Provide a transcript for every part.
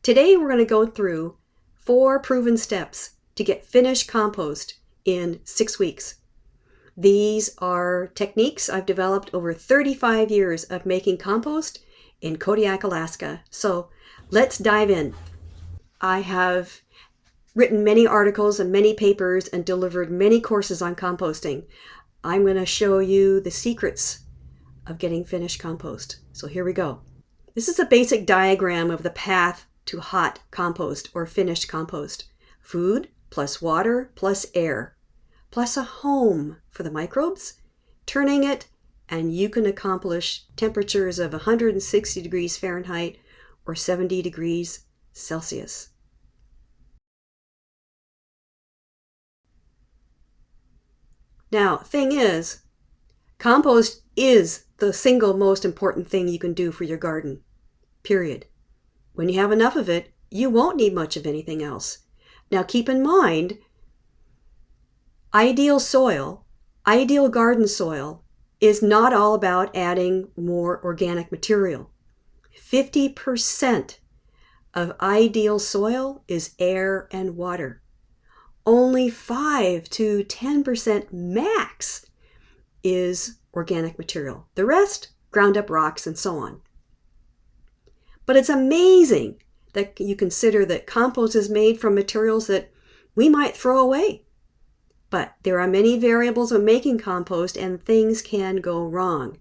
Today we're going to go through 4 proven steps to get finished compost in 6 weeks. These are techniques I've developed over 35 years of making compost in Kodiak, Alaska. So let's dive in. I have written many articles and many papers and delivered many courses on composting. I'm going to show you the secrets of getting finished compost. So here we go. This is a basic diagram of the path to hot compost or finished compost. Food plus water plus air plus a home for the microbes, turning it, and you can accomplish temperatures of 160 degrees Fahrenheit or 70 degrees Celsius. Now, thing is, compost is the single most important thing you can do for your garden, period. When you have enough of it, you won't need much of anything else. Now, keep in mind, ideal garden soil, is not all about adding more organic material. 50% of ideal soil is air and water. Only 5 to 10% max is organic material. The rest, ground up rocks and so on. But it's amazing that you consider that compost is made from materials that we might throw away. But there are many variables of making compost and things can go wrong.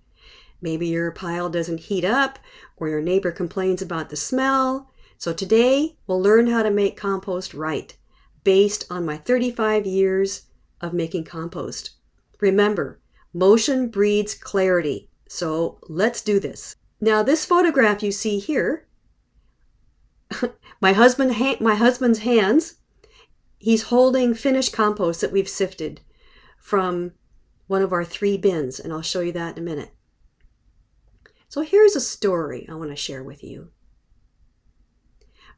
Maybe your pile doesn't heat up or your neighbor complains about the smell. So today we'll learn how to make compost right, based on my 35 years of making compost. Remember, motion breeds clarity. So let's do this. Now this photograph you see here, my husband's hands, he's holding finished compost that we've sifted from one of our 3 bins, and I'll show you that in a minute. So here's a story I want to share with you.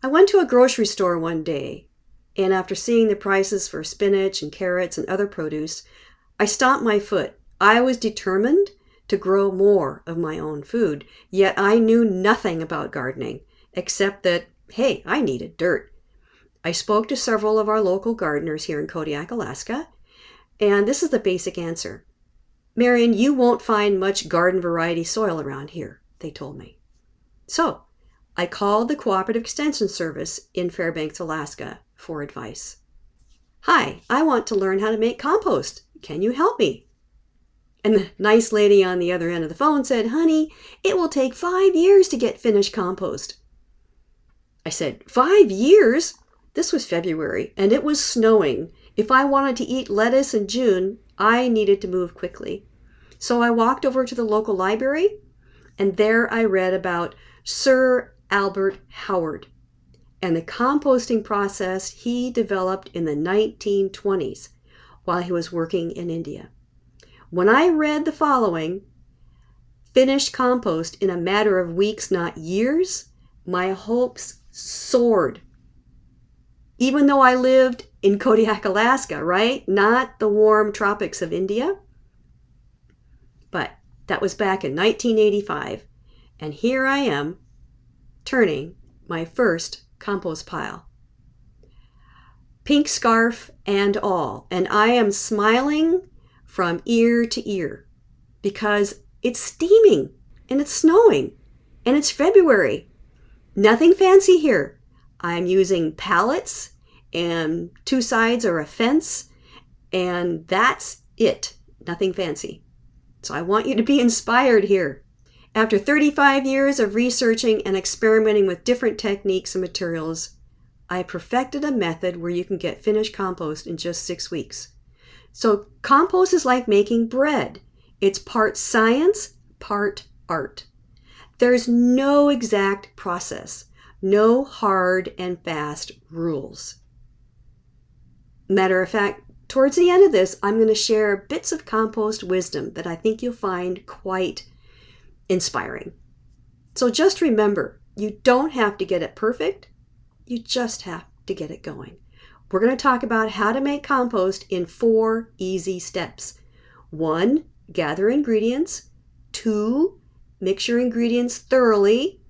I went to a grocery store one day, and after seeing the prices for spinach and carrots and other produce, I stomped my foot. I was determined to grow more of my own food, yet I knew nothing about gardening, except that, hey, I needed dirt. I spoke to several of our local gardeners here in Kodiak, Alaska, and this is the basic answer. Marion, you won't find much garden variety soil around here, they told me. So I called the Cooperative Extension Service in Fairbanks, Alaska for advice. Hi, I want to learn how to make compost. Can you help me? And the nice lady on the other end of the phone said, honey, it will take 5 years to get finished compost. I said, 5 years? This was February, and it was snowing. If I wanted to eat lettuce in June, I needed to move quickly. So I walked over to the local library, and there I read about Sir Albert Howard and the composting process he developed in the 1920s while he was working in India. When I read the following, finished compost in a matter of weeks, not years, my hopes soared. Even though I lived in Kodiak, Alaska, right? Not the warm tropics of India. But that was back in 1985. And here I am, turning my first compost pile. Pink scarf and all. And I am smiling from ear to ear because it's steaming and it's snowing and it's February. Nothing fancy here. I'm using pallets and 2 sides are a fence, and that's it. Nothing fancy. So I want you to be inspired here. After 35 years of researching and experimenting with different techniques and materials, I perfected a method where you can get finished compost in just 6 weeks. So compost is like making bread. It's part science, part art. There's no exact process. No hard and fast rules. Matter of fact, towards the end of this, I'm going to share bits of compost wisdom that I think you'll find quite inspiring. So just remember, you don't have to get it perfect. You just have to get it going. We're going to talk about how to make compost in 4 easy steps. 1, gather ingredients. 2, mix your ingredients thoroughly.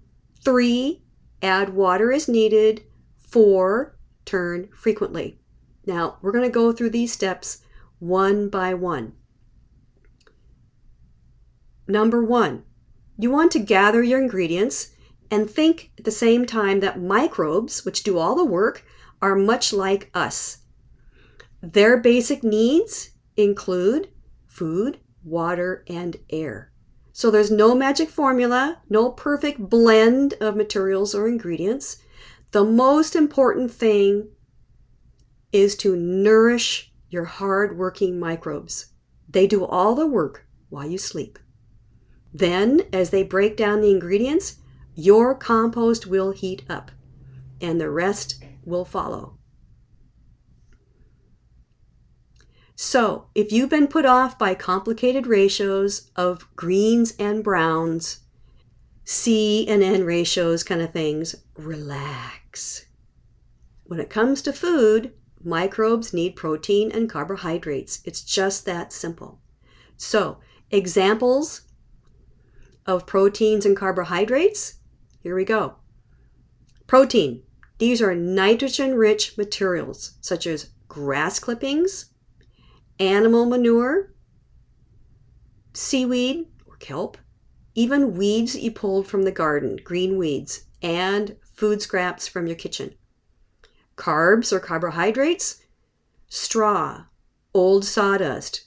3, Add water as needed. 4, turn frequently. Now, we're going to go through these steps one by one. Number 1, you want to gather your ingredients and think at the same time that microbes, which do all the work, are much like us. Their basic needs include food, water, and air. So there's no magic formula, no perfect blend of materials or ingredients. The most important thing is to nourish your hard-working microbes. They do all the work while you sleep. Then, as they break down the ingredients, your compost will heat up, and the rest will follow. So, if you've been put off by complicated ratios of greens and browns, C and N ratios kind of things, relax. When it comes to food, microbes need protein and carbohydrates. It's just that simple. So, examples of proteins and carbohydrates, here we go. Protein. These are nitrogen-rich materials such as grass clippings, animal manure, seaweed or kelp, even weeds that you pulled from the garden, green weeds, and food scraps from your kitchen. Carbs or carbohydrates, straw, old sawdust,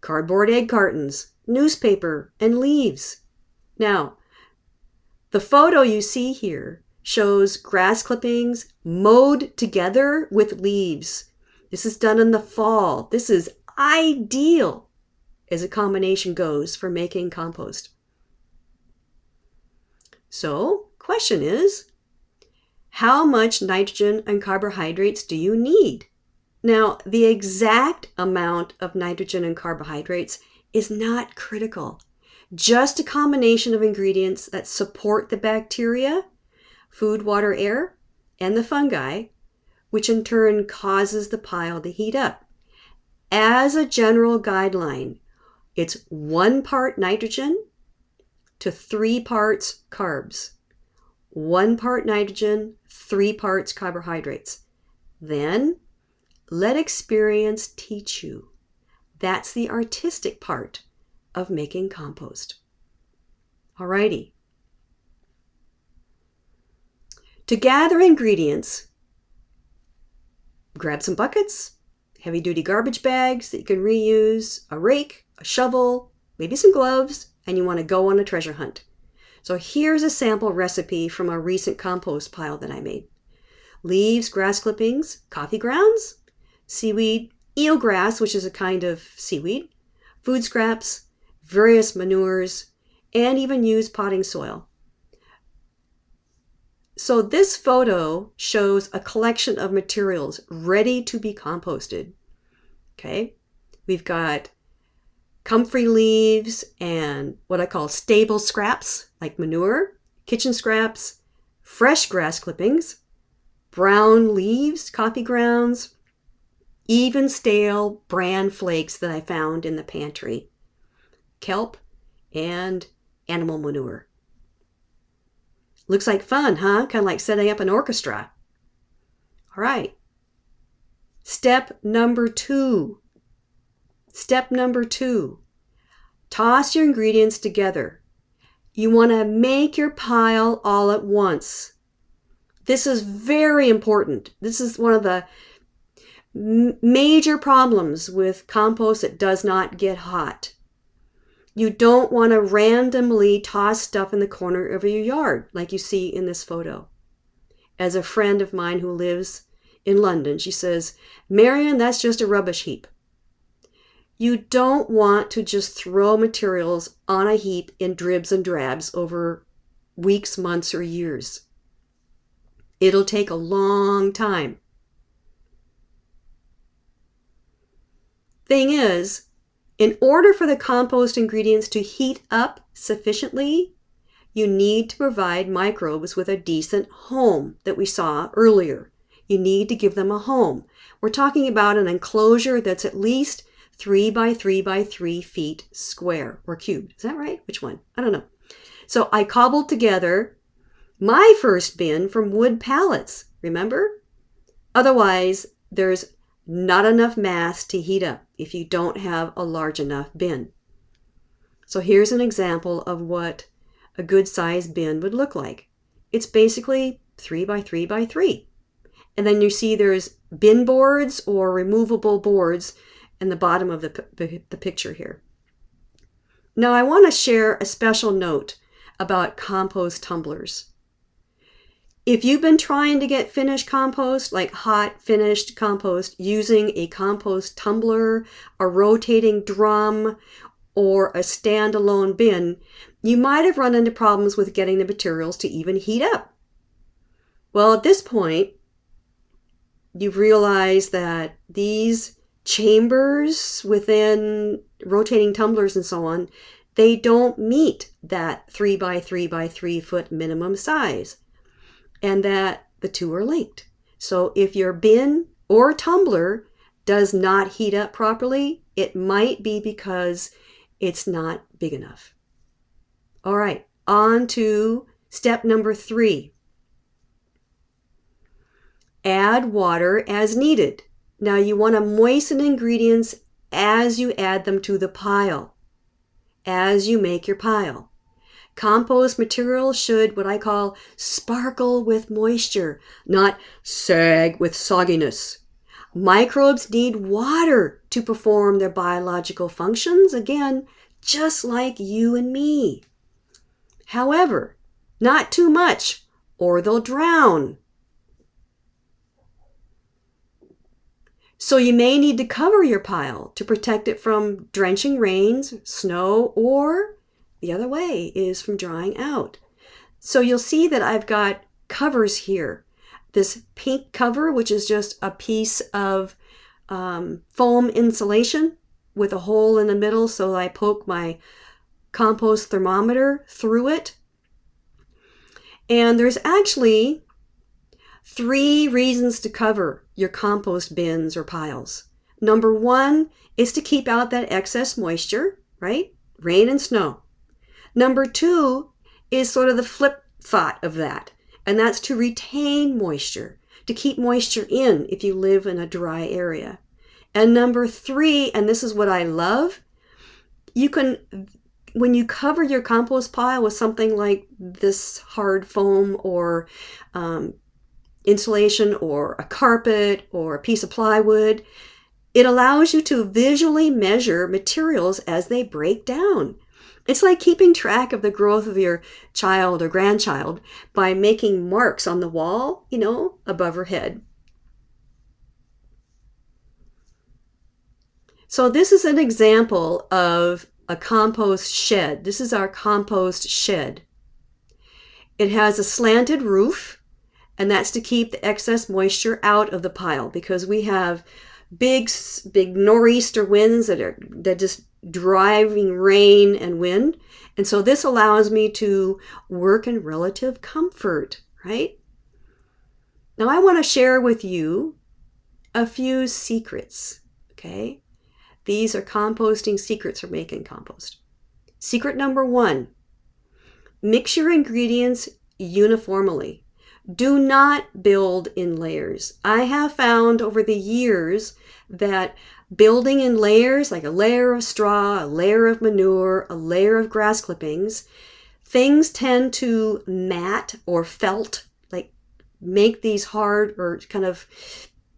cardboard egg cartons, newspaper, and leaves. Now, the photo you see here shows grass clippings mowed together with leaves. This is done in the fall. This is ideal as a combination goes for making compost. So, question is, how much nitrogen and carbohydrates do you need? Now, the exact amount of nitrogen and carbohydrates is not critical. Just a combination of ingredients that support the bacteria, food, water, air, and the fungi, which in turn causes the pile to heat up. As a general guideline, it's 1 part nitrogen to 3 parts carbs. 1 part nitrogen, 3 parts carbohydrates. Then let experience teach you. That's the artistic part of making compost. Alrighty. To gather ingredients, grab some buckets, heavy-duty garbage bags that you can reuse, a rake, a shovel, maybe some gloves, and you want to go on a treasure hunt. So here's a sample recipe from a recent compost pile that I made. Leaves, grass clippings, coffee grounds, seaweed, eelgrass, which is a kind of seaweed, food scraps, various manures, and even used potting soil. So this photo shows a collection of materials ready to be composted. Okay, we've got comfrey leaves and what I call stable scraps like manure, kitchen scraps, fresh grass clippings, brown leaves, coffee grounds, even stale bran flakes that I found in the pantry, kelp, and animal manure. Looks like fun, huh? Kind of like setting up an orchestra. All right. Step number 2. Step number 2. Toss your ingredients together. You want to make your pile all at once. This is very important. This is one of the major problems with compost that does not get hot. You don't want to randomly toss stuff in the corner of your yard like you see in this photo. As a friend of mine who lives in London, she says, "Marion, that's just a rubbish heap." You don't want to just throw materials on a heap in dribs and drabs over weeks, months, or years. It'll take a long time. Thing is, in order for the compost ingredients to heat up sufficiently, you need to provide microbes with a decent home that we saw earlier. You need to give them a home. We're talking about an enclosure that's at least 3 by 3 by 3 feet square or cubed. Is that right? Which one? I don't know. So I cobbled together my first bin from wood pallets, remember? Otherwise, there's not enough mass to heat up if you don't have a large enough bin. So here's an example of what a good sized bin would look like. It's basically 3 by 3 by 3. And then you see there's bin boards or removable boards in the bottom of the picture here. Now I want to share a special note about compost tumblers. If you've been trying to get finished compost, like hot finished compost, using a compost tumbler, a rotating drum, or a standalone bin, you might have run into problems with getting the materials to even heat up. Well, at this point, you've realized that these chambers within rotating tumblers and so on, they don't meet that 3 by 3 by 3 foot minimum size, and that the two are linked. So if your bin or tumbler does not heat up properly, it might be because it's not big enough. All right, on to step number 3. Add water as needed. Now you want to moisten ingredients as you add them to the pile, as you make your pile. Compost material should, what I call, sparkle with moisture, not sag with sogginess. Microbes need water to perform their biological functions, again, just like you and me. However, not too much, or they'll drown. So you may need to cover your pile to protect it from drenching rains, snow, or the other way is from drying out. So you'll see that I've got covers here. This pink cover, which is just a piece of foam insulation with a hole in the middle, so I poke my compost thermometer through it. And there's actually 3 reasons to cover your compost bins or piles. Number 1 is to keep out that excess moisture, right? Rain and snow. Number 2 is sort of the flip thought of that, and that's to retain moisture, to keep moisture in if you live in a dry area. And number 3, and this is what I love, you can, when you cover your compost pile with something like this hard foam or insulation or a carpet or a piece of plywood, it allows you to visually measure materials as they break down. It's like keeping track of the growth of your child or grandchild by making marks on the wall, above her head. So this is an example of a compost shed. This is our compost shed. It has a slanted roof, and that's to keep the excess moisture out of the pile, because we have big nor'easter winds that just driving rain and wind. And so this allows me to work in relative comfort, right? Now I want to share with you a few secrets, okay? These are composting secrets for making compost. Secret number 1, mix your ingredients uniformly. Do not build in layers. I have found over the years that building in layers, like a layer of straw, a layer of manure, a layer of grass clippings, things tend to mat or felt, like make these hard or kind of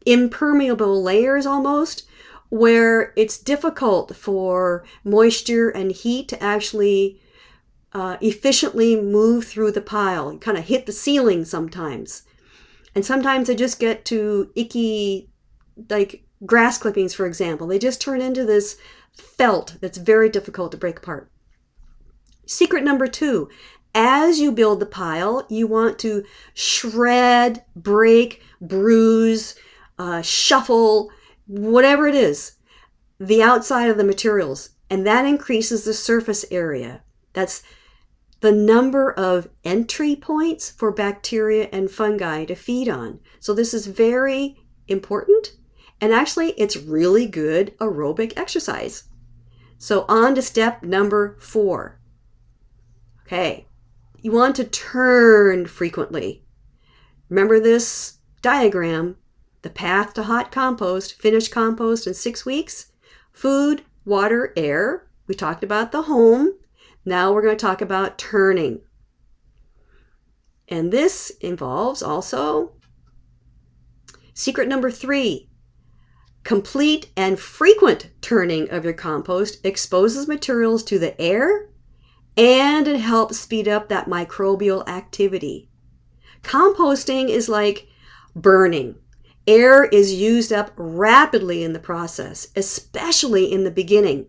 impermeable layers almost, where it's difficult for moisture and heat to actually efficiently move through the pile. You kind of hit the ceiling sometimes. And sometimes they just get to icky, like grass clippings, for example. They just turn into this felt that's very difficult to break apart. Secret number 2, as you build the pile, you want to shred, break, bruise, shuffle, whatever it is, the outside of the materials. And that increases the surface area. That's the number of entry points for bacteria and fungi to feed on. So this is very important. And actually, it's really good aerobic exercise. So on to step number 4. Okay, you want to turn frequently. Remember this diagram, the path to hot compost, finished compost in 6 weeks, food, water, air. We talked about the home. Now we're going to talk about turning. And this involves also secret number 3. Complete and frequent turning of your compost exposes materials to the air, and it helps speed up that microbial activity. Composting is like burning. Air is used up rapidly in the process, especially in the beginning.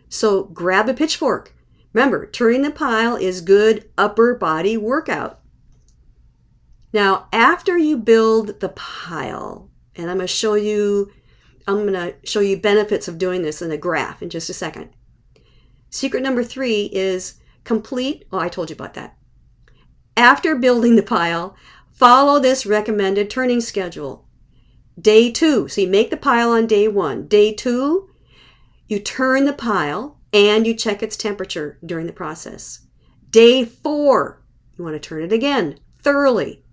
So grab a pitchfork. Remember, turning the pile is good upper body workout. Now, after you build the pile, and I'm going to show you benefits of doing this in a graph in just a second. Secret number 3 is complete. Oh, I told you about that. After building the pile, follow this recommended turning schedule. Day 2, so you make the pile on day 1. Day 2, you turn the pile and you check its temperature during the process. Day 4, you want to turn it again, thoroughly.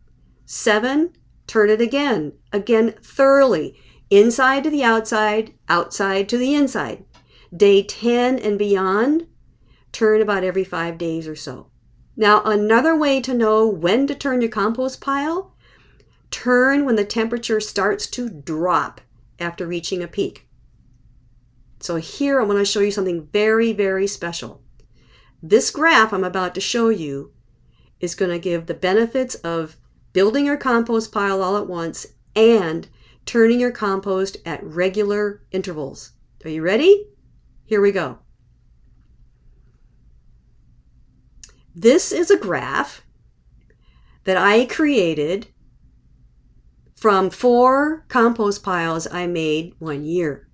7, turn it again thoroughly. Inside to the outside, outside to the inside. Day 10 and beyond, turn about every 5 days or so. Now, another way to know when to turn your compost pile, turn when the temperature starts to drop after reaching a peak. So here I'm going to show you something very, very special. This graph I'm about to show you is going to give the benefits of building your compost pile all at once and turning your compost at regular intervals. Are you ready? Here we go. This is a graph that I created from 4 compost piles I made one year.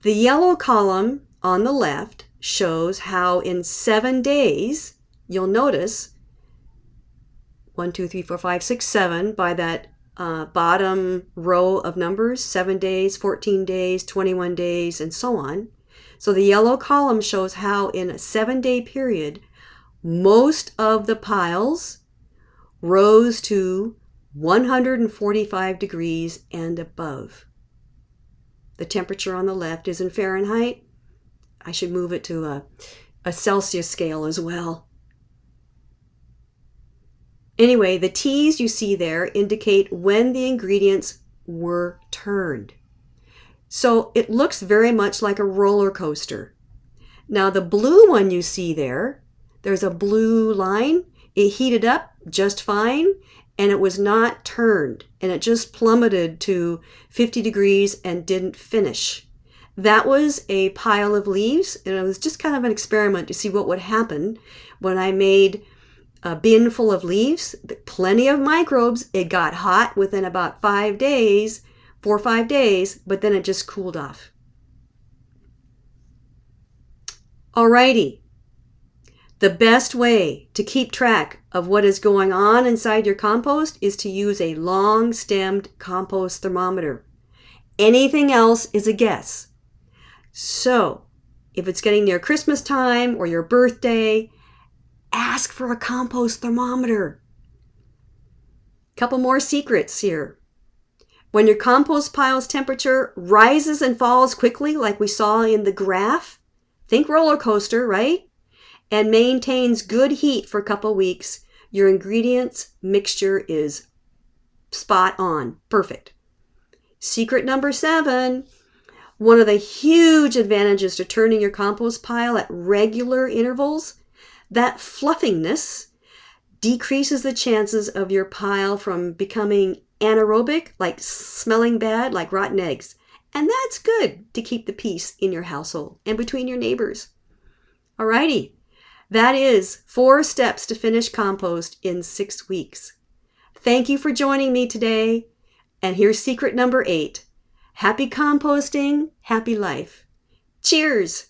The yellow column on the left shows how in 7 days, you'll notice 1, 2, 3, 4, 5, 6, 7 by that bottom row of numbers, 7 days, 14 days, 21 days, and so on. So the yellow column shows how in a 7-day period, most of the piles rose to 145 degrees and above. The temperature on the left is in Fahrenheit. I should move it to a Celsius scale as well. Anyway, the T's you see there indicate when the ingredients were turned. So it looks very much like a roller coaster. Now the blue one you see there's a blue line. It heated up just fine and it was not turned and it just plummeted to 50 degrees and didn't finish. That was a pile of leaves and it was just kind of an experiment to see what would happen when I made a bin full of leaves, plenty of microbes. It got hot within about 5 days, 4 or 5 days, but then it just cooled off. Alrighty. The best way to keep track of what is going on inside your compost is to use a long-stemmed compost thermometer. Anything else is a guess. So, if it's getting near Christmas time or your birthday, ask for a compost thermometer. Couple more secrets here. When your compost pile's temperature rises and falls quickly, like we saw in the graph, think roller coaster, right? And maintains good heat for a couple weeks, your ingredients mixture is spot on, perfect. Secret number 7, one of the huge advantages to turning your compost pile at regular intervals, that fluffiness decreases the chances of your pile from becoming anaerobic, like smelling bad, like rotten eggs. And that's good to keep the peace in your household and between your neighbors. Alrighty, that is 4 steps to finish compost in 6 weeks. Thank you for joining me today. And here's secret number 8. Happy composting, happy life. Cheers!